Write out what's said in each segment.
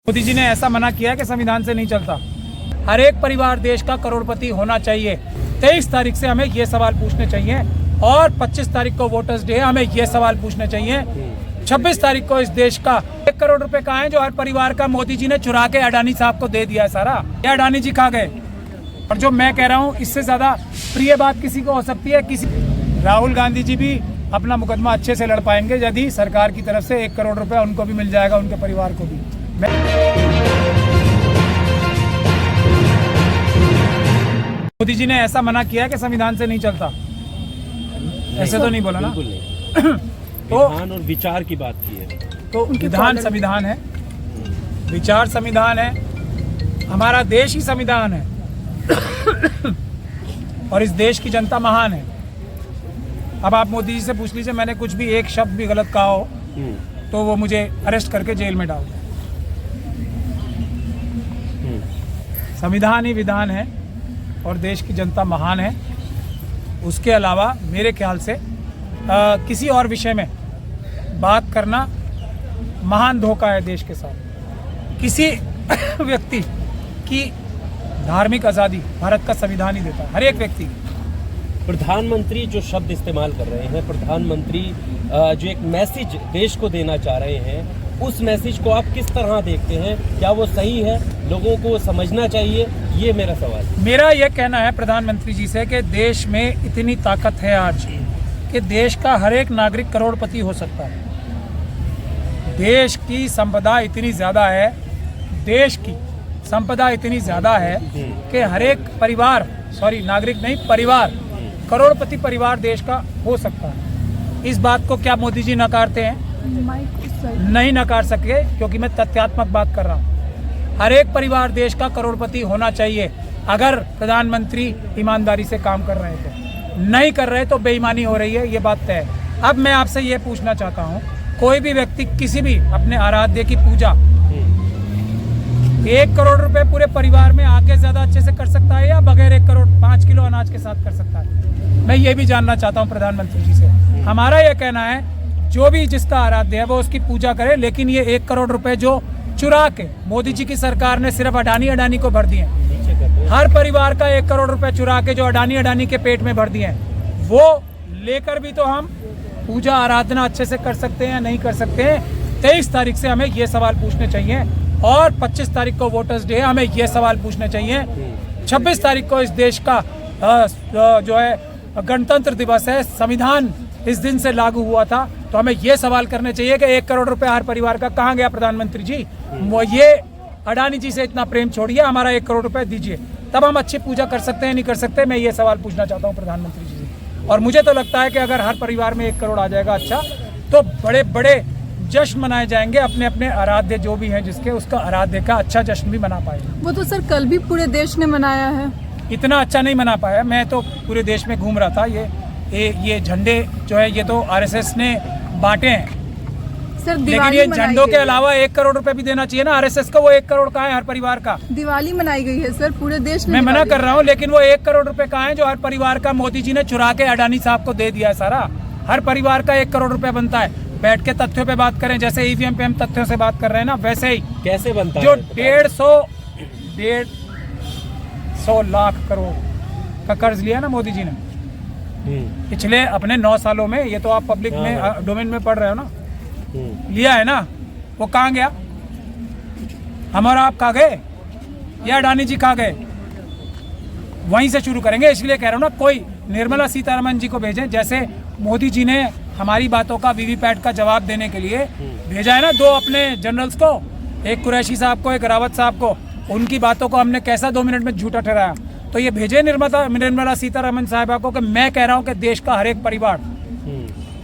मोदी जी ने ऐसा मना किया कि संविधान से नहीं चलता। हर एक परिवार देश का करोड़पति होना चाहिए। 23 तारीख से हमें ये सवाल पूछने चाहिए और 25 तारीख को वोटर्स डे हमें ये सवाल पूछने चाहिए। 26 तारीख को इस देश का 1 करोड़ रुपए कहाँ है जो हर परिवार का मोदी जी ने चुरा के अडानी साहब को दे दिया है सारा। ये अडानी जी खा गए। और जो मैं कह रहा हूँ इससे ज्यादा प्रिय बात किसी को हो सकती है? किसी राहुल गांधी जी भी अपना मुकदमा अच्छे से लड़ पाएंगे यदि सरकार की तरफ से 1 करोड़ रुपए उनको भी मिल जाएगा, उनके परिवार को भी। मोदी जी ने ऐसा मना किया कि संविधान से नहीं चलता, ऐसे तो नहीं बोला ना। तो विधान और विचार की बात की है तो विधान संविधान है, विचार संविधान है, हमारा देश ही संविधान है और इस देश की जनता महान है। अब आप मोदी जी से पूछ लीजिए, मैंने कुछ भी एक शब्द भी गलत कहा हो तो वो मुझे अरेस्ट करके जेल में डाल दें। संविधान ही विधान है और देश की जनता महान है। उसके अलावा मेरे ख्याल से किसी और विषय में बात करना महान धोखा है देश के साथ। किसी व्यक्ति की धार्मिक आज़ादी भारत का संविधान ही देता है, हर एक व्यक्ति। प्रधानमंत्री जो शब्द इस्तेमाल कर रहे हैं, प्रधानमंत्री जो एक मैसेज देश को देना चाह रहे हैं, उस मैसेज को आप किस तरह देखते हैं? क्या वो सही है? लोगों को समझना चाहिए? ये मेरा सवाल है। मेरा यह कहना है प्रधानमंत्री जी से कि देश में इतनी ताकत है आज कि देश का हर एक नागरिक करोड़पति हो सकता है। देश की संपदा इतनी ज़्यादा है, देश की संपदा इतनी ज़्यादा है कि हर एक परिवार, नागरिक नहीं, परिवार, करोड़पति परिवार देश का हो सकता है। इस बात को क्या मोदी जी नकारते हैं? नहीं नकार सके, क्योंकि मैं तथ्यात्मक बात कर रहा हूँ। हर एक परिवार देश का करोड़पति होना चाहिए अगर प्रधानमंत्री ईमानदारी से काम कर रहे थे। नहीं कर रहे तो बेईमानी हो रही है, ये बात तय है। अब मैं आपसे ये पूछना चाहता हूँ, कोई भी व्यक्ति किसी भी अपने आराध्य की पूजा 1 करोड़ रुपए पूरे परिवार में आके ज्यादा अच्छे से कर सकता है या बगैर 1 करोड़ 5 किलो अनाज के साथ कर सकता है? मैं ये भी जानना चाहता हूँ प्रधानमंत्री जी से। हमारा यह कहना है जो भी जिसका आराध्य है वो उसकी पूजा करे, लेकिन ये 1 करोड़ रुपए जो चुरा के मोदी जी की सरकार ने सिर्फ अडानी को भर दिए, हर परिवार का 1 करोड़ रुपए चुरा के जो अडानी के पेट में भर दिए हैं, वो लेकर भी तो हम पूजा आराधना अच्छे से कर सकते हैं या नहीं कर सकते हैं? 23 तारीख से हमें ये सवाल पूछने चाहिए और 25 तारीख को वोटर्स डे हमें ये सवाल पूछने चाहिए। 26 तारीख को इस देश का जो है गणतंत्र दिवस है, संविधान इस दिन से लागू हुआ था, तो हमें ये सवाल करने चाहिए कि 1 करोड़ रुपए हर परिवार का कहाँ गया प्रधानमंत्री जी? वो ये अडानी जी से इतना प्रेम छोड़िए, हमारा 1 करोड़ रुपए दीजिए, तब हम अच्छी पूजा कर सकते हैं, नहीं कर सकते? मैं ये सवाल पूछना चाहता हूँ प्रधानमंत्री जी से। और मुझे तो लगता है कि अगर हर परिवार में 1 करोड़ आ जाएगा अच्छा, तो बड़े बड़े जश्न मनाए जाएंगे, अपने अपने आराध्य जो भी हैं जिसके, उसका आराध्य का अच्छा जश्न भी मना पाएगा। वो तो सर कल भी पूरे देश ने मनाया है। इतना अच्छा नहीं मना पाया। मैं तो पूरे देश में घूम रहा था। ये झंडे जो है ये तो आरएसएस ने बांटे हैं सर, लेकिन ये झंडों के अलावा 1 करोड़ रुपए भी देना चाहिए ना आरएसएस को। वो 1 करोड़ कहाँ है हर परिवार का? दिवाली मनाई गई है सर पूरे देश में। मैं मना कर रहा हूँ, लेकिन वो 1 करोड़ रुपए कहाँ है जो हर परिवार का मोदी जी ने चुरा के अडानी साहब को दे दिया है सारा? हर परिवार का 1 करोड़ रुपए बनता है। बैठ के तथ्यों पे बात करें, जैसे ईवीएम पे हम तथ्यों से बात कर रहे हैं ना, वैसे ही कैसे बनता है? जो 150 लाख करोड़ का कर्ज लिया ना मोदी जी ने पिछले अपने 9 सालों में, ये तो आप पब्लिक में डोमेन में पढ़ रहे हो ना, लिया है ना, वो कहाँ गया? हम और आप खा गए या अडानी जी खा गए? वहीं से शुरू करेंगे। इसलिए कह रहा हूँ ना, कोई निर्मला सीतारमन जी को भेजें, जैसे मोदी जी ने हमारी बातों का वीवीपैट का जवाब देने के लिए भेजा है ना 2 अपने जनरल्स को, एक कुरैशी साहब को, एक रावत साहब को। उनकी बातों को हमने कैसा 2 मिनट में झूठा ठहराया? तो ये भेजे निर्मला सीतारमन साहिबा को कि मैं कह रहा हूँ कि देश का हर एक परिवार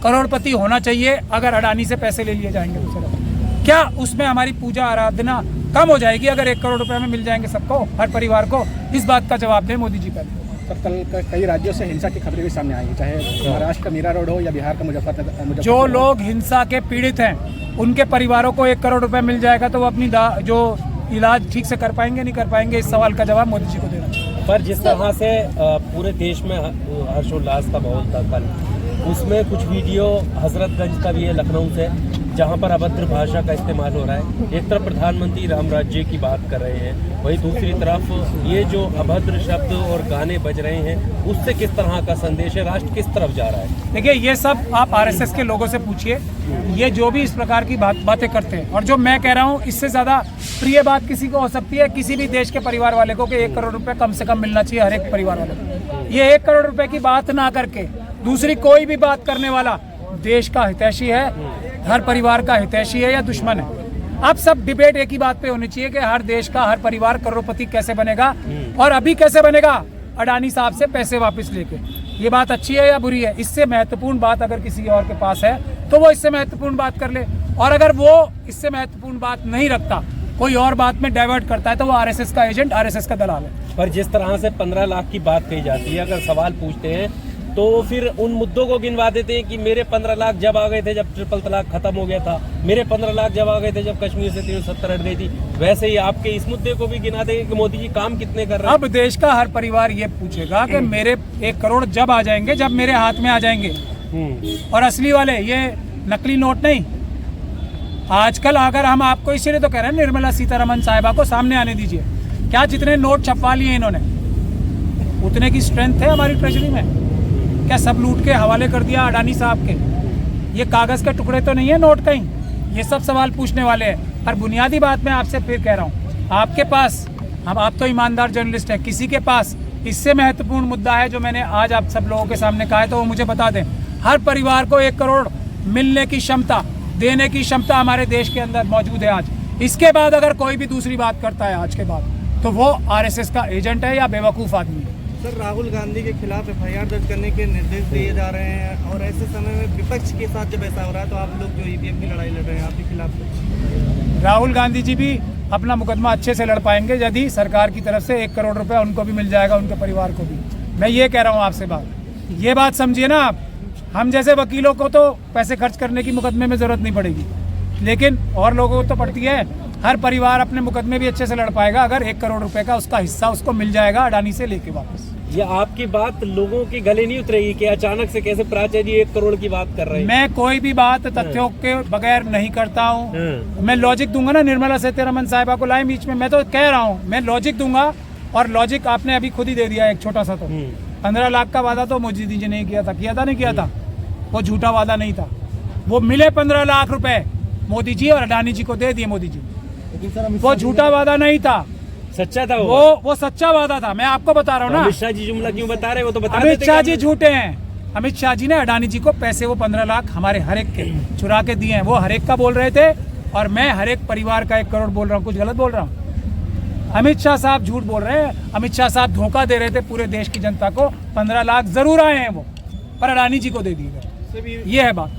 करोड़पति होना चाहिए अगर अडानी से पैसे ले लिए जाएंगे दूसरे। क्या उसमें हमारी पूजा आराधना कम हो जाएगी अगर 1 करोड़ रुपए में मिल जाएंगे सबको, हर परिवार को? इस बात का जवाब दें मोदी जी पहले। कल कई राज्यों से हिंसा की खबरें भी सामने आई, चाहे महाराष्ट्र का मीरा रोड हो या बिहार का मुजफ्फरनगर। जो लोग हिंसा के पीड़ित हैं उनके परिवारों को 1 करोड़ रुपए मिल जाएगा तो वो अपनी जो इलाज ठीक से कर पाएंगे, नहीं कर पाएंगे? इस सवाल का जवाब मोदी जी को देना चाहिए। पर जिस तरह से पूरे देश में हर्षोल्लास का माहौल था कल, उसमें कुछ वीडियो हजरतगंज का भी है, लखनऊ से, जहाँ पर अभद्र भाषा का इस्तेमाल हो रहा है। एक तरफ प्रधानमंत्री राम राज्य की बात कर रहे हैं, वहीं दूसरी तरफ ये जो अभद्र शब्द और गाने बज रहे हैं, उससे किस तरह का संदेश है, राष्ट्र किस तरफ जा रहा है? देखिए, ये सब आप आरएसएस के लोगों से पूछिए, ये जो भी इस प्रकार की बातें करते हैं, और जो मैं कह रहा हूँ इससे ज़्यादा प्रिय बात किसी को हो सकती है? किसी भी देश के परिवार वाले को कि 1 करोड़ रुपए कम से कम मिलना चाहिए हर एक परिवार वाले को। ये 1 करोड़ रुपए की बात ना करके दूसरी कोई भी बात करने वाला देश का हितैषी है, हर परिवार का हितैषी है या दुश्मन है? अब सब डिबेट एक ही बात पे होनी चाहिए कि हर देश का हर परिवार करोड़पति कैसे बनेगा, और अभी कैसे बनेगा अडानी साहब से पैसे वापस लेके। ये बात अच्छी है या बुरी है? इससे महत्वपूर्ण बात अगर किसी और के पास है तो वो इससे महत्वपूर्ण बात कर ले, और अगर वो इससे महत्वपूर्ण बात नहीं रखता, कोई और बात में डाइवर्ट करता है, तो वो आरएसएस का एजेंट, आरएसएस का दलाल है। पर जिस तरह से 15 लाख की बात कही जाती है, अगर सवाल पूछते हैं तो फिर उन मुद्दों को गिनवा देते हैं कि मेरे 15 लाख जब आ गए थे जब ट्रिपल तलाक खत्म हो गया था, मेरे 15 लाख जब आ गए थे जब कश्मीर से 370 हट गई थी। वैसे ही आपके इस मुद्दे को भी गिना देंगे कि मोदी जी काम कितने कर रहे हैं। अब देश का हर परिवार ये पूछेगा कि मेरे 1 करोड़ जब आ जाएंगे, जब मेरे हाथ में आ जाएंगे, और असली वाले, ये नकली नोट नहीं। आजकल अगर हम आपको इसीलिए तो कह रहे हैं निर्मला सीतारमन साहिबा को सामने आने दीजिए। क्या जितने नोट छपवा लिए इन्होंने, उतने की स्ट्रेंथ है हमारी ट्रेजरी में? क्या सब लूट के हवाले कर दिया अडानी साहब के? ये कागज के टुकड़े तो नहीं है नोट कहीं? ये सब सवाल पूछने वाले हैं। पर बुनियादी बात मैं आपसे फिर कह रहा हूँ, आपके पास, हम आप तो ईमानदार जर्नलिस्ट हैं, किसी के पास इससे महत्वपूर्ण मुद्दा है जो मैंने आज आप सब लोगों के सामने कहा है, तो वो मुझे बता दें। हर परिवार को 1 करोड़ मिलने की क्षमता, देने की क्षमता हमारे देश के अंदर मौजूद है आज। इसके बाद अगर कोई भी दूसरी बात करता है आज के बाद, तो वो आरएसएस का एजेंट है या बेवकूफ़ आदमी है। सर, राहुल गांधी के खिलाफ एफआईआर दर्ज करने के निर्देश दिए जा रहे हैं, और ऐसे समय में विपक्ष के साथ जब ऐसा हो रहा है तो आप लोग जो ईवीएम की लड़ाई लड़ रहे हैं, आपके खिलाफ? राहुल गांधी जी भी अपना मुकदमा अच्छे से लड़ पाएंगे यदि सरकार की तरफ से 1 करोड़ रुपए उनको भी मिल जाएगा, उनके परिवार को भी। मैं ये कह रहा हूँ आपसे बात, ये बात समझिए ना आप। हम जैसे वकीलों को तो पैसे खर्च करने की मुकदमे में ज़रूरत नहीं पड़ेगी, लेकिन और लोगों को तो पड़ती है। हर परिवार अपने मुकदमे भी अच्छे से लड़ पाएगा अगर 1 करोड़ रुपए का उसका हिस्सा उसको मिल जाएगा अडानी से लेके वापस। ये आपकी बात लोगों के गले नहीं उतरेगी कि अचानक से कैसे प्राचार्य जी 1 करोड़ की बात कर रहे हैं? मैं कोई भी बात तथ्यों के बगैर नहीं करता हूँ। मैं लॉजिक दूंगा ना, निर्मला सीतारमन साहिबा को लाए बीच में, मैं तो कह रहा हूँ मैं लॉजिक दूंगा, और लॉजिक आपने अभी खुद ही दे दिया एक छोटा सा। तो 15 लाख का वादा तो मोदी जी ने किया था, नहीं किया था? वो झूठा वादा नहीं था, वो मिले 15 लाख रुपए मोदी जी और अडानी जी को दे दिए मोदी जी। वो झूठा वादा नहीं था, सच्चा था वो सच्चा वादा था। मैं आपको बता रहा हूँ ना। अमित शाह जी जुमला क्यों बता रहे हो? तो बता अमित शाह जी झूठे हैं। अमित शाह जी ने अडानी जी को पैसे, वो 15 लाख हमारे हर एक के चुरा के दिए हैं। वो हर एक का बोल रहे थे, और मैं हर एक परिवार का 1 करोड़ बोल रहा हूँ। कुछ गलत बोल रहा हूँ? अमित शाह साहब झूठ बोल रहे हैं। अमित शाह साहब धोखा दे रहे थे पूरे देश की जनता को। 15 लाख जरूर आए हैं वो, पर अडानी जी को दे दिए गए। ये है बात।